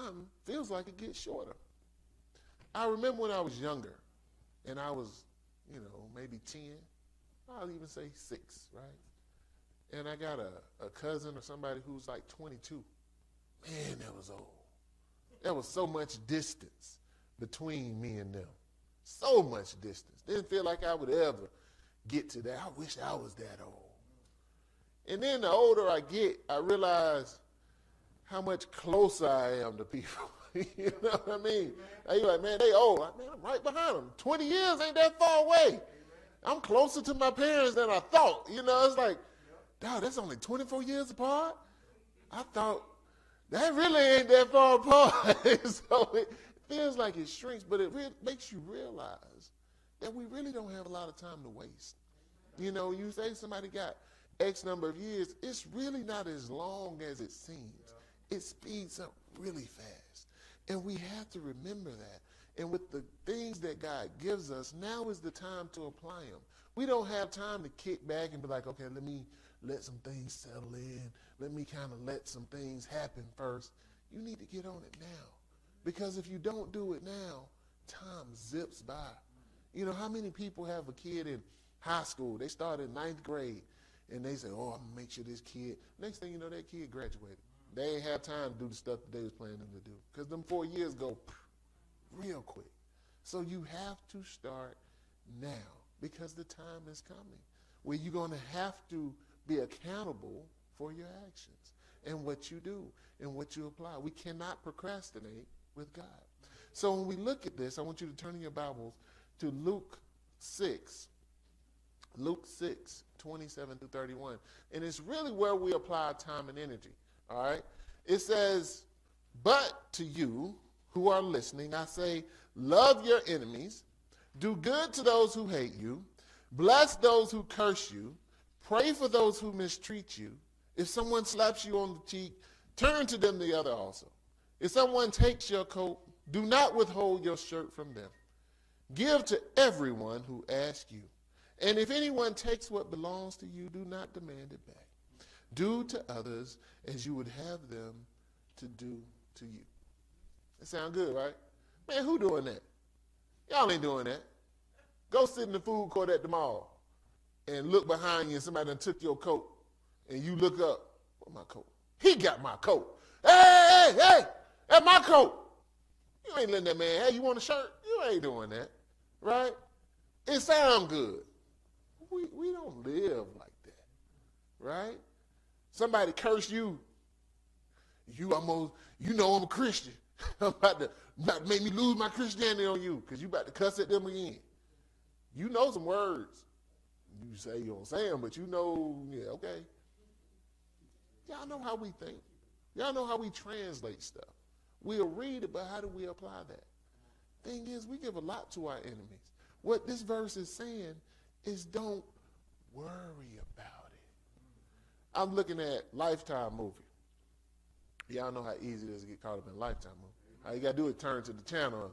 time feels like it gets shorter. I remember when I was younger, and I was, maybe 10, I'll even say 6, right? And I got a cousin or somebody who's like 22. Man, that was old. There was so much distance between me and them. So much distance. Didn't feel like I would ever get to that. I wish I was that old. And then the older I get, I realize how much closer I am to people. You know what I mean? You're like, man, they old. Man, I'm right behind them. 20 years ain't that far away. I'm closer to my parents than I thought. It's like, dog, that's only 24 years apart. I thought that really ain't that far apart. So it feels like it shrinks, but it makes you realize that we really don't have a lot of time to waste. You say somebody got X number of years, it's really not as long as it seems. It speeds up really fast. And we have to remember that. And with the things that God gives us, now is the time to apply them. We don't have time to kick back and be like, okay, let me let some things settle in. Let me kind of let some things happen first. You need to get on it now. Because if you don't do it now, time zips by. How many people have a kid in high school? They start in 9th grade, and they say, oh, I'm going to make sure this kid. Next thing you know, that kid graduated. They ain't have time to do the stuff that they was planning to do. Because them 4 years go real quick. So you have to start now, because the time is coming where you're going to have to be accountable for your actions and what you do and what you apply. We cannot procrastinate with God. So when we look at this, I want you to turn in your Bibles to Luke 6, 27 through 31. And it's really where we apply time and energy, all right? It says, but to you who are listening, I say, love your enemies, do good to those who hate you, bless those who curse you, pray for those who mistreat you. If someone slaps you on the cheek, turn to them the other also. If someone takes your coat, do not withhold your shirt from them. Give to everyone who asks you. And if anyone takes what belongs to you, do not demand it back. Do to others as you would have them to do to you. That sound good, right? Man, who doing that? Y'all ain't doing that. Go sit in the food court at the mall and look behind you and somebody done took your coat and you look up, where's my coat? He got my coat. Hey, that's my coat. You ain't letting that man, hey, you want a shirt? You ain't doing that, right? It sound good. We don't live like that, right? Somebody curse you. You know I'm a Christian. I'm about to make me lose my Christianity on you because you about to cuss at them again. You know some words. You say you don't say them, but yeah, okay. Y'all know how we think. Y'all know how we translate stuff. We'll read it, but how do we apply that? Thing is, we give a lot to our enemies. What this verse is saying is don't worry about it. I'm looking at Lifetime movie. Y'all know how easy it is to get caught up in a Lifetime movie. All you got to do is turn to the channel.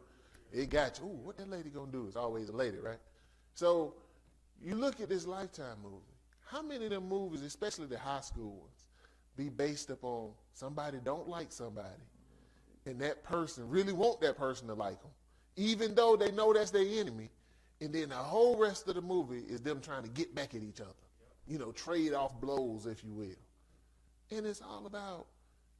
It got you. Ooh, what that lady going to do? It's always a lady, right? So you look at this Lifetime movie. How many of them movies, especially the high school ones, be based upon somebody don't like somebody and that person really want that person to like them, even though they know that's their enemy, and then the whole rest of the movie is them trying to get back at each other, trade off blows, if you will. And it's all about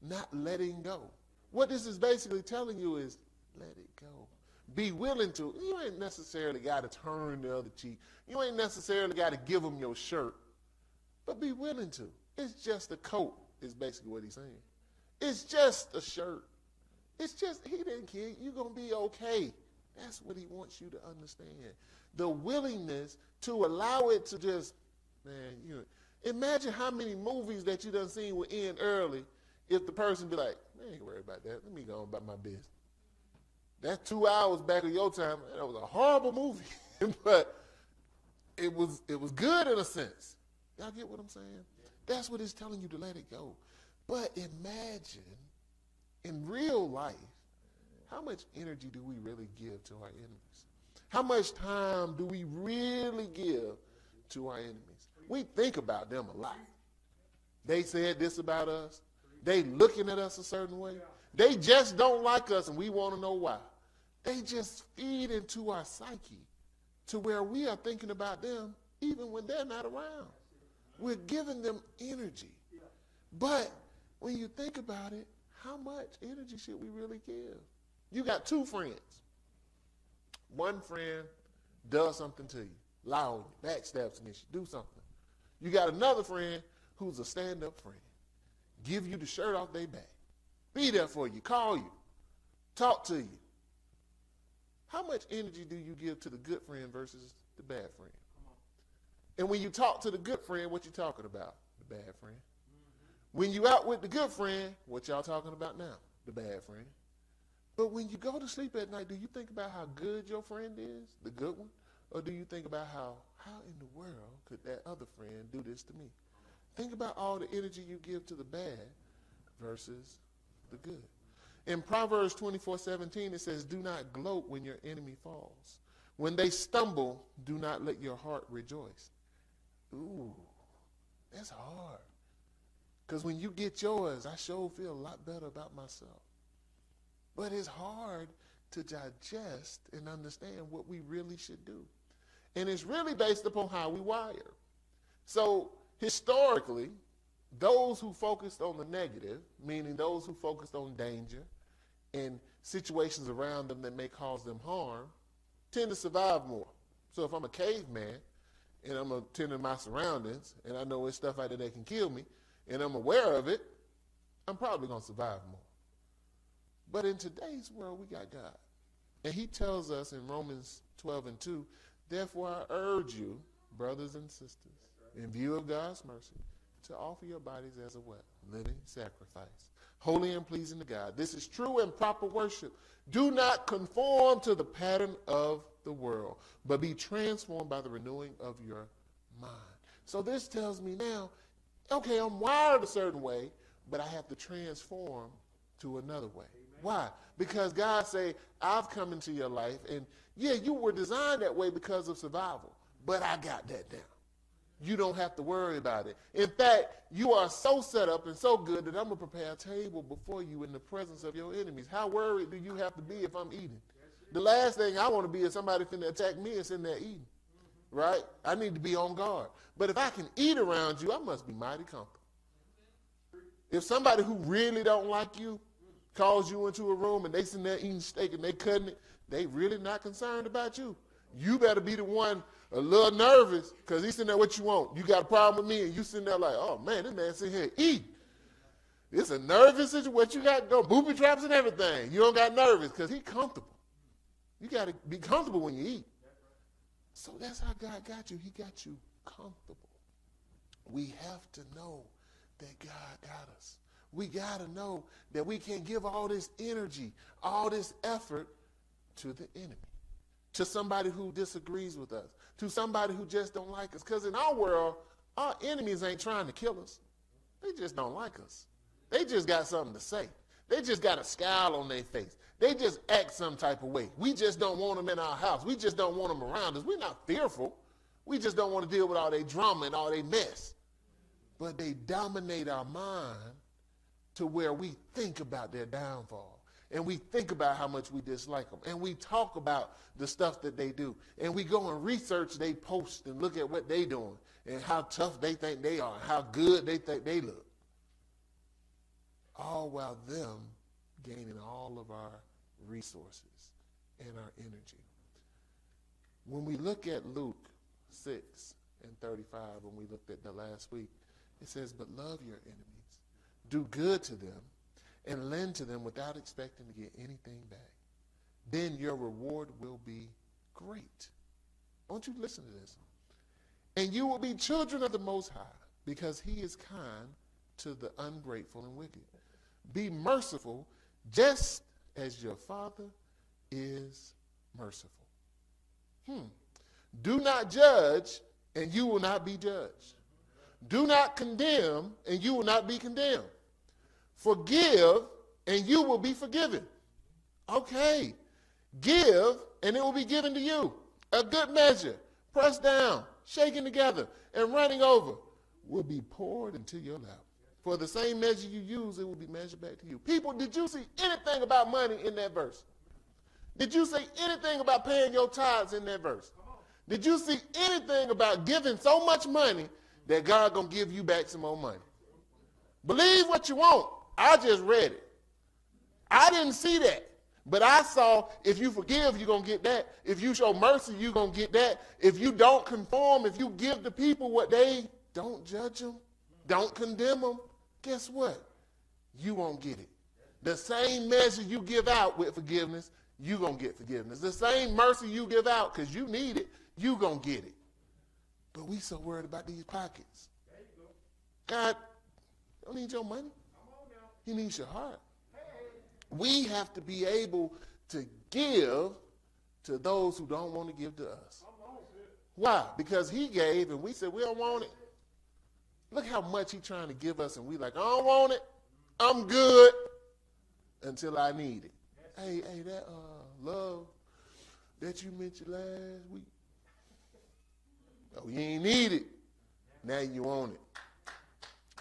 not letting go. What this is basically telling you is let it go. Be willing to. You ain't necessarily got to turn the other cheek. You ain't necessarily got to give them your shirt, but be willing to. It's just a coat is basically what he's saying. It's just a shirt. It's just, he didn't care. You're going to be okay. That's what he wants you to understand. The willingness to allow it to just, man, imagine how many movies that you done seen would end early if the person be like, man, I ain't worried about that. Let me go on about my business. That's 2 hours back of your time. That was a horrible movie, but it was good in a sense. Y'all get what I'm saying? That's what it's telling you to let it go. But imagine in real life, how much energy do we really give to our enemies? How much time do we really give to our enemies? We think about them a lot. They said this about us. They looking at us a certain way. They just don't like us, and we want to know why. They just feed into our psyche to where we are thinking about them even when they're not around. We're giving them energy. But when you think about it, how much energy should we really give? You got two friends. One friend does something to you, lie on you, backstabs against you, do something. You got another friend who's a stand-up friend, give you the shirt off their back, be there for you, call you, talk to you. How much energy do you give to the good friend versus the bad friend? And when you talk to the good friend, what you talking about? The bad friend. When you out with the good friend, what y'all talking about now? The bad friend. But when you go to sleep at night, do you think about how good your friend is, the good one? Or do you think about how in the world could that other friend do this to me? Think about all the energy you give to the bad versus the good. In Proverbs 24:17, it says, do not gloat when your enemy falls. When they stumble, do not let your heart rejoice. Ooh, that's hard. Because when you get yours, I sure feel a lot better about myself. But it's hard to digest and understand what we really should do. And it's really based upon how we wire. So historically, those who focused on the negative, meaning those who focused on danger and situations around them that may cause them harm, tend to survive more. So if I'm a caveman and I'm attending my surroundings and I know it's stuff out there that can kill me and I'm aware of it, I'm probably going to survive more. But in today's world, we got God. And he tells us in Romans 12:2, therefore I urge you, brothers and sisters, in view of God's mercy, to offer your bodies as a what? Living sacrifice, holy and pleasing to God. This is true and proper worship. Do not conform to the pattern of the world, but be transformed by the renewing of your mind. So this tells me now, okay, I'm wired a certain way, but I have to transform to another way. Why? Because God say, I've come into your life, and yeah, you were designed that way because of survival, but I got that down. You don't have to worry about it. In fact, you are so set up and so good that I'm going to prepare a table before you in the presence of your enemies. How worried do you have to be if I'm eating? The last thing I want to be is somebody finna attack me and sitting there eating, right? I need to be on guard. But if I can eat around you, I must be mighty comfortable. If somebody who really don't like you calls you into a room and they sitting there eating steak and they cutting it, they really not concerned about you. You better be the one a little nervous because he's sitting there, what you want? You got a problem with me? And you sitting there like, oh, man, this man sitting here eating. It's a nervous situation. What you got going? Booby traps and everything. You don't got nervous because he's comfortable. You got to be comfortable when you eat. So that's how God got you. He got you comfortable. We have to know that God got us. We got to know that we can't give all this energy, all this effort to the enemy, to somebody who disagrees with us, to somebody who just don't like us. Because in our world, our enemies ain't trying to kill us. They just don't like us. They just got something to say. They just got a scowl on their face. They just act some type of way. We just don't want them in our house. We just don't want them around us. We're not fearful. We just don't want to deal with all their drama and all their mess. But they dominate our mind to where we think about their downfall. And we think about how much we dislike them. And we talk about the stuff that they do. And we go and research they post and look at what they doing and how tough they think they are and how good they think they look. All while them gaining all of our resources and our energy. When we look at Luke 6:35, when we looked at that last week, it says, but love your enemies. Do good to them and lend to them without expecting to get anything back. Then your reward will be great. I want you to listen to this. And you will be children of the Most High, because he is kind to the ungrateful and wicked. Be merciful, just as your Father is merciful. Do not judge, and you will not be judged. Do not condemn, and you will not be condemned. Forgive, and you will be forgiven. Okay. Give, and it will be given to you. A good measure, pressed down, shaken together, and running over, will be poured into your lap. For the same measure you use, it will be measured back to you. People, did you see anything about money in that verse? Did you see anything about paying your tithes in that verse? Did you see anything about giving so much money that God going to give you back some more money? Believe what you want. I just read it. I didn't see that. But I saw if you forgive, you're going to get that. If you show mercy, you're going to get that. If you don't conform, if you give the people what they, don't judge them, don't condemn them, guess what? You won't get it. The same measure you give out with forgiveness, you're going to get forgiveness. The same mercy you give out because you need it, you're going to get it. But we so worried about these pockets. God don't need your money. He needs your heart. We have to be able to give to those who don't want to give to us. Why? Because he gave and we said we don't want it. Look how much he's trying to give us and we like, I don't want it. I'm good until I need it. Hey, that love that you mentioned last week. Oh, you ain't need it. Now you want it.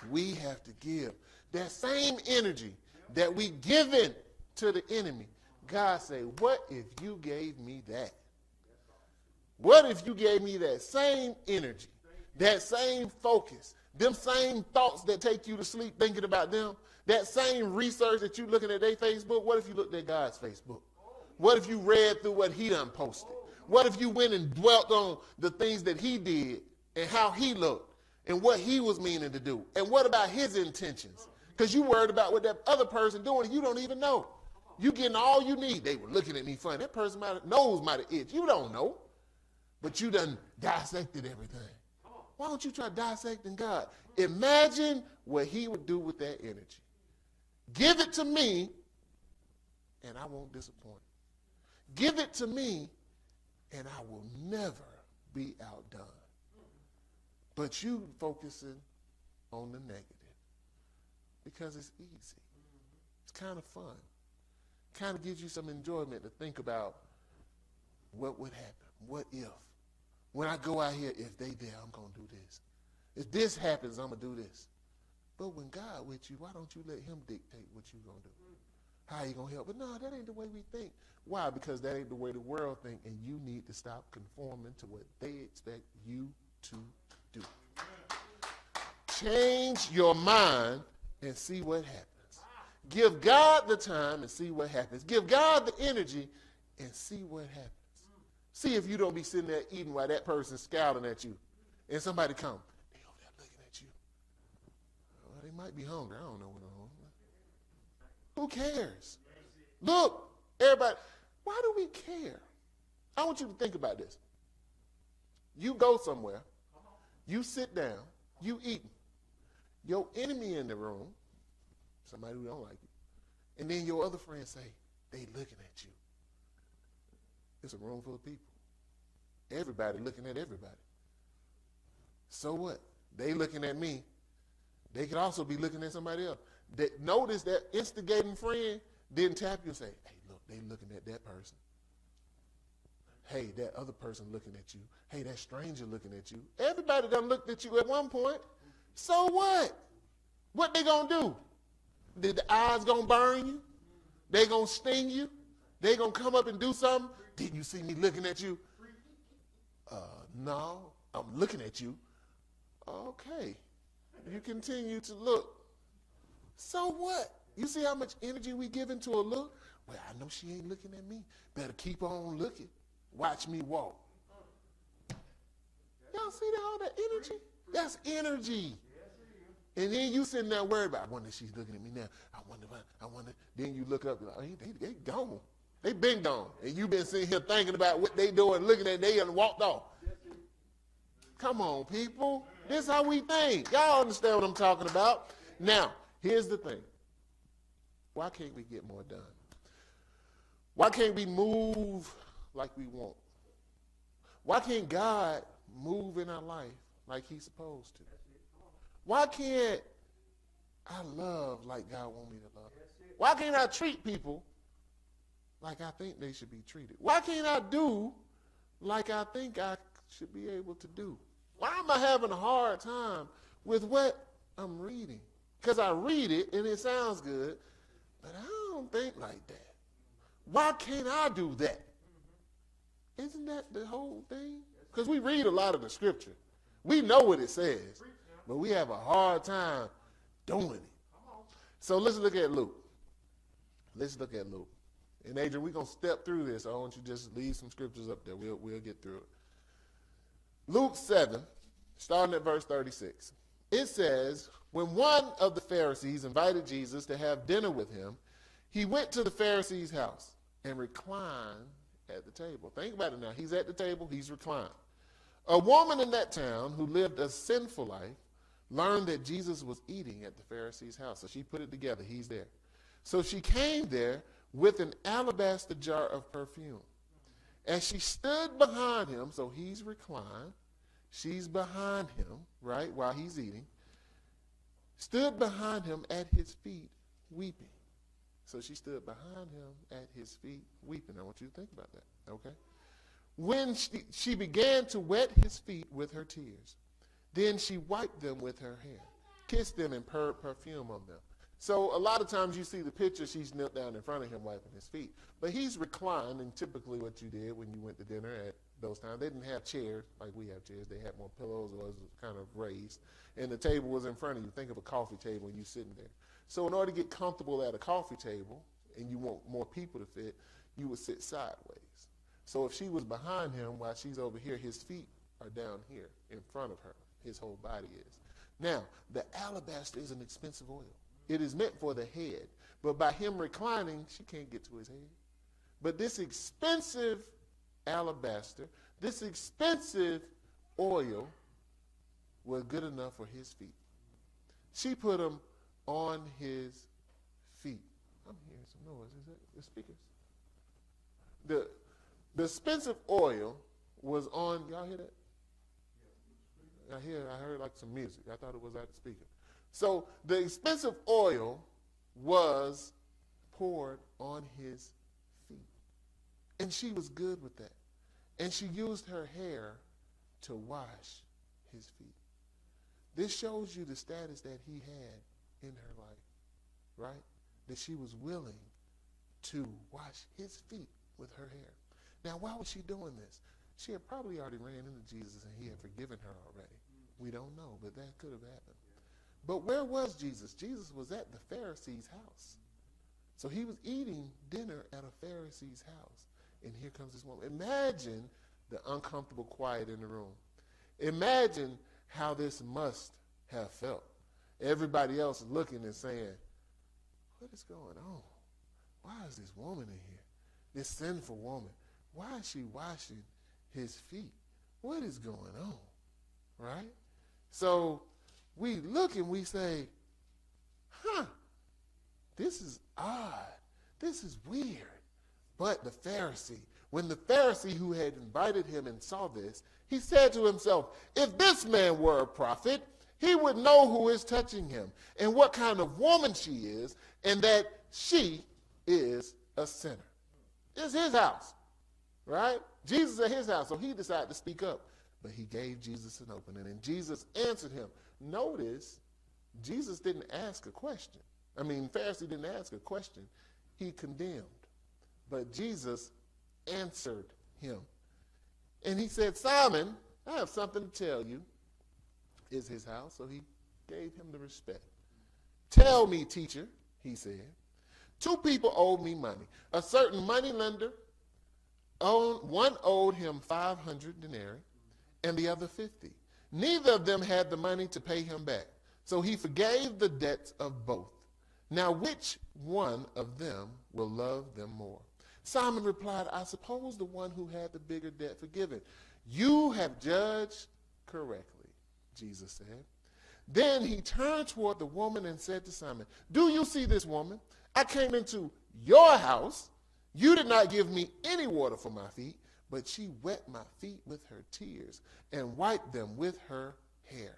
We have to give. That same energy that we given to the enemy, God say, what if you gave me that? What if you gave me that same energy, that same focus, them same thoughts that take you to sleep thinking about them, that same research that you looking at their Facebook? What if you looked at God's Facebook? What if you read through what he done posted? What if you went and dwelt on the things that he did and how he looked and what he was meaning to do? And what about his intentions? Because you worried about what that other person doing and you don't even know. You getting all you need. They were looking at me funny. That person nose might have itched. You don't know. But you done dissected everything. Why don't you try dissecting God? Imagine what he would do with that energy. Give it to me and I won't disappoint. Give it to me and I will never be outdone. But you focusing on the negative. Because it's easy. It's kind of fun. Kind of gives you some enjoyment to think about what would happen. What if? When I go out here, if they there, I'm going to do this. If this happens, I'm going to do this. But when God with you, why don't you let him dictate what you're going to do? How you going to help? But no, that ain't the way we think. Why? Because that ain't the way the world think, and you need to stop conforming to what they expect you to do. Change your mind and see what happens. Give God the time and see what happens. Give God the energy and see what happens. See if you don't be sitting there eating while that person's scowling at you. And somebody come. They over there looking at you. Well, they might be hungry. I don't know what they're hungry. Who cares? Look, everybody, why do we care? I want you to think about this. You go somewhere. You sit down. You eating. Your enemy in the room, somebody who don't like you, and then your other friends say, they looking at you. It's a room full of people. Everybody looking at everybody. So what? They looking at me. They could also be looking at somebody else. Notice that instigating friend didn't tap you and say, hey, look, they looking at that person. Hey, that other person looking at you. Hey, that stranger looking at you. Everybody done looked at you at one point. So what? What they gonna do? The eyes gonna burn you? They gonna sting you? They gonna come up and do something? Didn't you see me looking at you? No, I'm looking at you. Okay. You continue to look. So what? You see how much energy we give into a look? Well, I know she ain't looking at me. Better keep on looking. Watch me walk. Y'all see all that energy? That's energy. And then you sitting there worried about, I wonder if she's looking at me now. I wonder. Then you look up, like, they gone. They been gone. And you been sitting here thinking about what they doing, looking at they and walked off. Come on, people. This is how we think. Y'all understand what I'm talking about. Now, here's the thing. Why can't we get more done? Why can't we move like we want? Why can't God move in our life like he's supposed to? Why can't I love like God wants me to love? Why can't I treat people like I think they should be treated? Why can't I do like I think I should be able to do? Why am I having a hard time with what I'm reading? because I read it and it sounds good, but I don't think like that. Why can't I do that? Isn't that the whole thing? Because we read a lot of the scripture. We know what it says, but we have a hard time doing it. So let's look at Luke. Let's look at Luke. And Adrian, we're going to step through this. I want you to just leave some scriptures up there. We'll get through it. Luke 7, starting at verse 36. It says, when one of the Pharisees invited Jesus to have dinner with him, he went to the Pharisee's house and reclined at the table. Think about it now. He's at the table. He's reclined. A woman in that town who lived a sinful life learned that Jesus was eating at the Pharisee's house. So she put it together. He's there. So she came there with an alabaster jar of perfume. As she stood behind him, so he's reclined, she's behind him, right, while he's eating, stood behind him at his feet weeping. So she stood behind him at his feet weeping. I want you to think about that, okay? When she began to wet his feet with her tears, then she wiped them with her hair, kissed them, and poured perfume on them. So a lot of times you see the picture, she's knelt down in front of him wiping his feet. But he's reclined, and typically what you did when you went to dinner at those times, they didn't have chairs like we have chairs. They had more pillows, or it was kind of raised. And the table was in front of you. Think of a coffee table and you sitting there. So in order to get comfortable at a coffee table, and you want more people to fit, you would sit sideways. So if she was behind him while she's over here, his feet are down here in front of her. His whole body is. Now, the alabaster is an expensive oil. It is meant for the head. But by him reclining, she can't get to his head. But this expensive alabaster, this expensive oil was good enough for his feet. She put them on his feet. I'm hearing some noise. Is that the speakers? The expensive oil was on, y'all hear that? I heard like some music. I thought it was at the speaker. So the expensive oil was poured on his feet. And she was good with that. And she used her hair to wash his feet. This shows you the status that he had in her life, right? That she was willing to wash his feet with her hair. Now, why was she doing this? She had probably already ran into Jesus and he had forgiven her already. We don't know, but that could have happened. But where was Jesus? Jesus was at the Pharisee's house. So he was eating dinner at a Pharisee's house. And here comes this woman. Imagine the uncomfortable quiet in the room. Imagine how this must have felt. Everybody else is looking and saying, what is going on? Why is this woman in here? This sinful woman. Why is she washing his feet? What is going on? Right? So we look and we say, this is odd. This is weird. But the Pharisee, when the Pharisee who had invited him and saw this, he said to himself, if this man were a prophet, he would know who is touching him and what kind of woman she is, and that she is a sinner. It's his house, right? Jesus at his house, so he decided to speak up. But he gave Jesus an opening, and Jesus answered him. Notice, Jesus didn't ask a question. Pharisee didn't ask a question. He condemned. But Jesus answered him. And he said, Simon, I have something to tell you. Is his house, so he gave him the respect. Tell me, teacher, he said. 2 people owed me money. A certain moneylender, one owed him 500 denarii, and the other 50. Neither of them had the money to pay him back. So he forgave the debts of both. Now which one of them will love them more? Simon replied, I suppose the one who had the bigger debt forgiven. You have judged correctly, Jesus said. Then he turned toward the woman and said to Simon, do you see this woman? I came into your house. You did not give me any water for my feet, but she wet my feet with her tears and wiped them with her hair.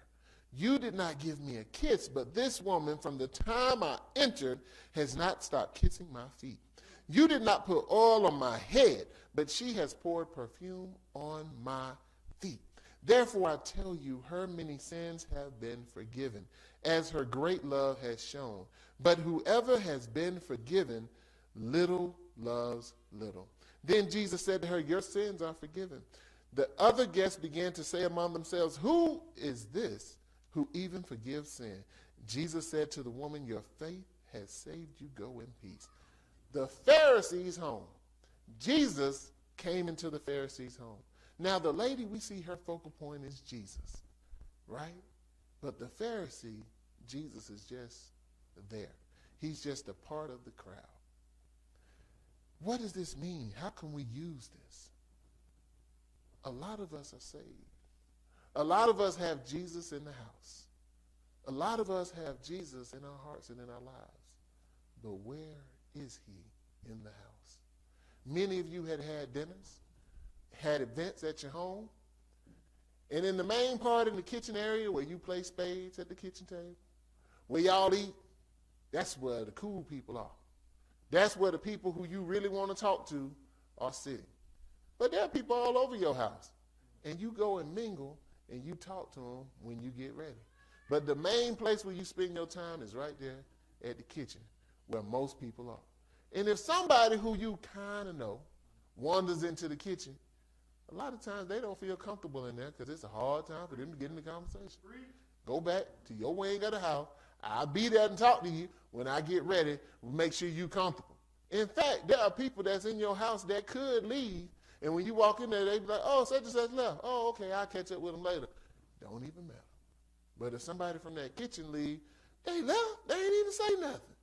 You did not give me a kiss, but this woman from the time I entered has not stopped kissing my feet. You did not put oil on my head, but she has poured perfume on my feet. Therefore I tell you, her many sins have been forgiven, as her great love has shown. But whoever has been forgiven little loves little. Then Jesus said to her, your sins are forgiven. The other guests began to say among themselves, who is this who even forgives sin? Jesus said to the woman, your faith has saved you. Go in peace. The Pharisees' home. Jesus came into the Pharisees' home. Now, the lady, we see her focal point is Jesus, right? But the Pharisee, Jesus is just there. He's just a part of the crowd. What does this mean? How can we use this? A lot of us are saved. A lot of us have Jesus in the house. A lot of us have Jesus in our hearts and in our lives. But where is he in the house? Many of you had dinners, had events at your home, and in the main part in the kitchen area where you play spades at the kitchen table, where y'all eat, that's where the cool people are. That's where the people who you really want to talk to are sitting. But there are people all over your house, and you go and mingle, and you talk to them when you get ready. But the main place where you spend your time is right there at the kitchen, where most people are. And if somebody who you kind of know wanders into the kitchen, a lot of times they don't feel comfortable in there because it's a hard time for them to get in the conversation. Go back to your wing of the house. I'll be there and talk to you when I get ready. Make sure you're comfortable. In fact, there are people that's in your house that could leave, and when you walk in there, they be like, oh, such and such left. Oh, okay, I'll catch up with them later. Don't even matter. But if somebody from that kitchen leave, they left. They ain't even say nothing.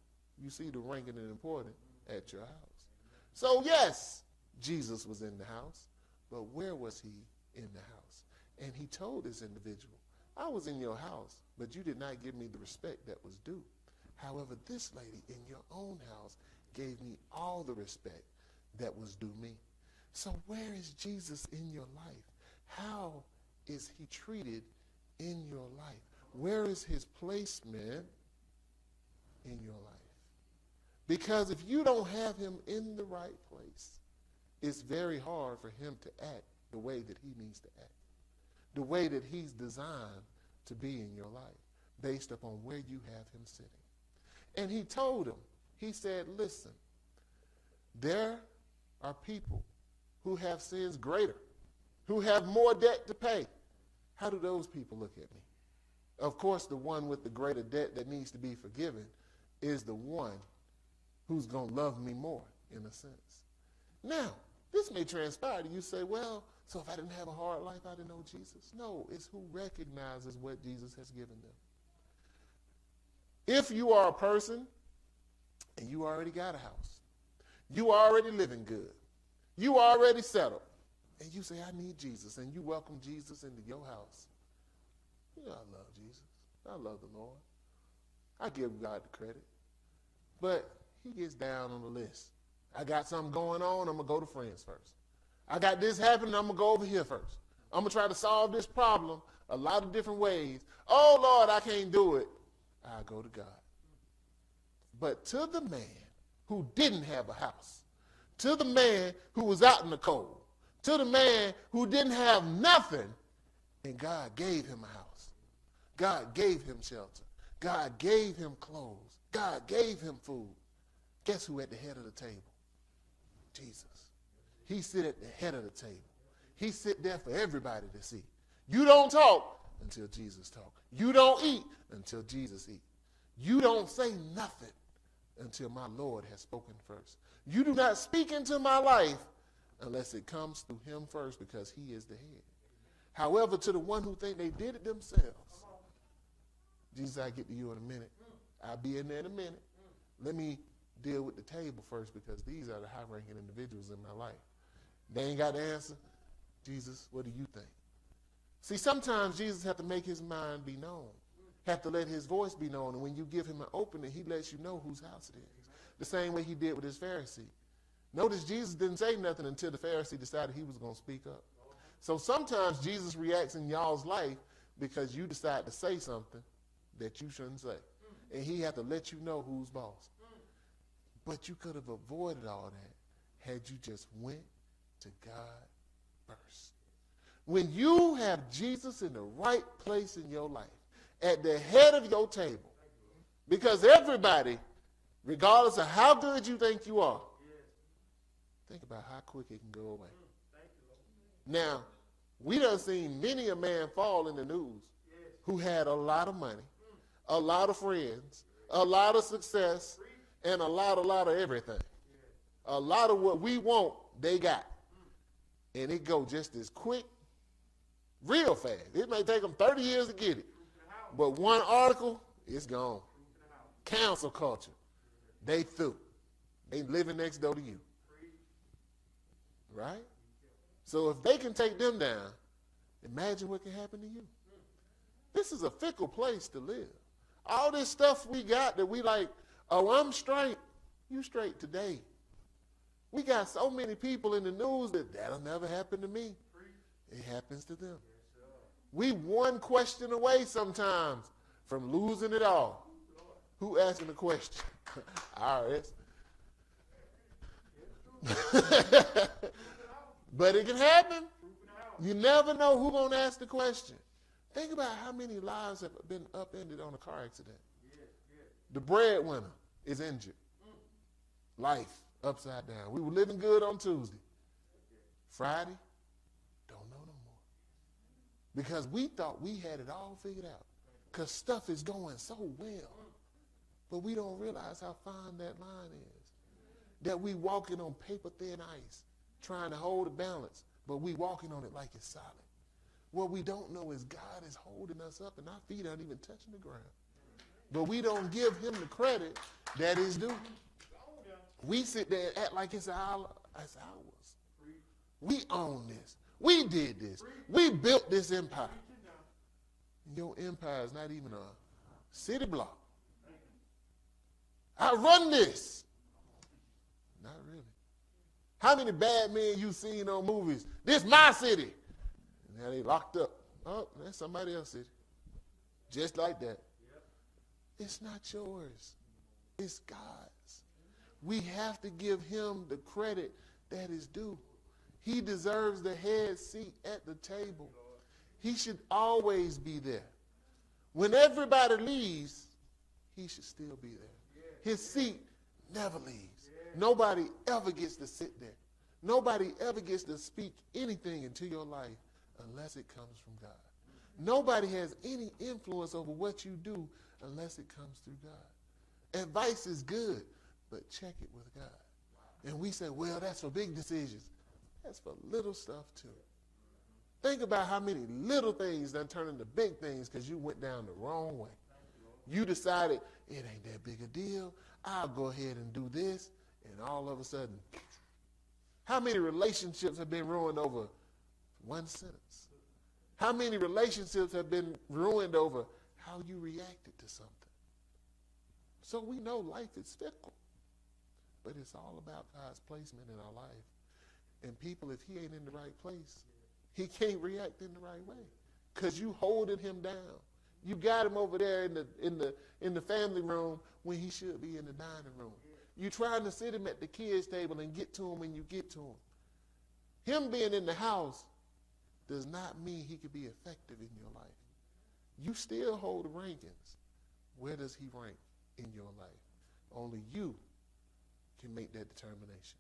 You see the ranking and important at your house. So, yes, Jesus was in the house. But where was he in the house? And he told this individual, I was in your house, but you did not give me the respect that was due. However, this lady in your own house gave me all the respect that was due me. So where is Jesus in your life? How is he treated in your life? Where is his placement in your life? Because if you don't have him in the right place, it's very hard for him to act the way that he needs to act, the way that he's designed to be in your life, based upon where you have him sitting. And he told him, he said, listen, there are people who have sins greater, who have more debt to pay. How do those people look at me? Of course, the one with the greater debt that needs to be forgiven is the one who's going to love me more, in a sense. Now, this may transpire to you say, well, so if I didn't have a hard life, I didn't know Jesus. No, it's who recognizes what Jesus has given them. If you are a person and you already got a house, you already living good, you already settled, and you say, I need Jesus, and you welcome Jesus into your house. You know, I love Jesus. I love the Lord. I give God the credit. But he gets down on the list. I got something going on, I'm going to go to friends first. I got this happening, I'm going to go over here first. I'm going to try to solve this problem a lot of different ways. Oh, Lord, I can't do it. I go to God. But to the man who didn't have a house, to the man who was out in the cold, to the man who didn't have nothing, and God gave him a house. God gave him shelter. God gave him clothes. God gave him food. Guess who at the head of the table? Jesus. He sit at the head of the table. He sit there for everybody to see. You don't talk until Jesus talk. You don't eat until Jesus eat. You don't say nothing until my Lord has spoken first. You do not speak into my life unless it comes through him first, because he is the head. However, to the one who think they did it themselves, Jesus, I'll get to you in a minute. I'll be in there in a minute. Let me deal with the table first, because these are the high-ranking individuals in my life. They ain't got the answer. Jesus, what do you think? See, sometimes Jesus has to make his mind be known, have to let his voice be known, and when you give him an opening, he lets you know whose house it is. The same way he did with his Pharisee. Notice Jesus didn't say nothing until the Pharisee decided he was going to speak up. So sometimes Jesus reacts in y'all's life because you decide to say something that you shouldn't say. And he had to let you know who's boss. But you could have avoided all that had you just went to God first. When you have Jesus in the right place in your life, at the head of your table, because everybody, regardless of how good you think you are, think about how quick it can go away. Now, we done seen many a man fall in the news who had a lot of money, a lot of friends, a lot of success, and a lot of everything. A lot of what we want, they got. And it go just as quick, real fast. It may take them 30 years to get it. But one article, it's gone. Cancel culture. They through. They living next door to you. Right? So if they can take them down, imagine what can happen to you. This is a fickle place to live. All this stuff we got that we like, oh, I'm straight. You straight today. We got so many people in the news that'll never happen to me. It happens to them. We one question away sometimes from losing it all. Who asking the question? IRS. But it can happen. You never know who's going to ask the question. Think about how many lives have been upended on a car accident. The breadwinner is injured. Life upside down. We were living good on Tuesday. Friday, don't know no more. Because we thought we had it all figured out. Because stuff is going so well. But we don't realize how fine that line is. That we walking on paper thin ice, trying to hold a balance, but we walking on it like it's solid. What we don't know is God is holding us up and our feet aren't even touching the ground. But we don't give him the credit that is due. We sit there and act like it's ours. We own this. We did this. We built this empire. Your empire is not even a city block. I run this. Not really. How many bad men you seen on movies? This my city. And now they locked up. Oh, that's somebody else's city. Just like that. It's not yours. It's God's. We have to give him the credit that is due. He deserves the head seat at the table. He should always be there. When everybody leaves, he should still be there. His seat never leaves. Nobody ever gets to sit there. Nobody ever gets to speak anything into your life unless it comes from God. Nobody has any influence over what you do unless it comes through God. Advice is good, but check it with God. And we say, well, that's for big decisions. That's for little stuff too. Think about how many little things done turn into big things because you went down the wrong way. You decided it ain't that big a deal. I'll go ahead and do this. And all of a sudden, how many relationships have been ruined over one sentence? How many relationships have been ruined over how you reacted to something? So we know life is fickle. But it's all about God's placement in our life. And people, if he ain't in the right place, he can't react in the right way. Because you holding him down. You got him over there in the family room when he should be in the dining room. You trying to sit him at the kids' table and get to him when you get to him. Him being in the house does not mean he could be effective in your life. You still hold the rankings. Where does he rank in your life? Only you can make that determination.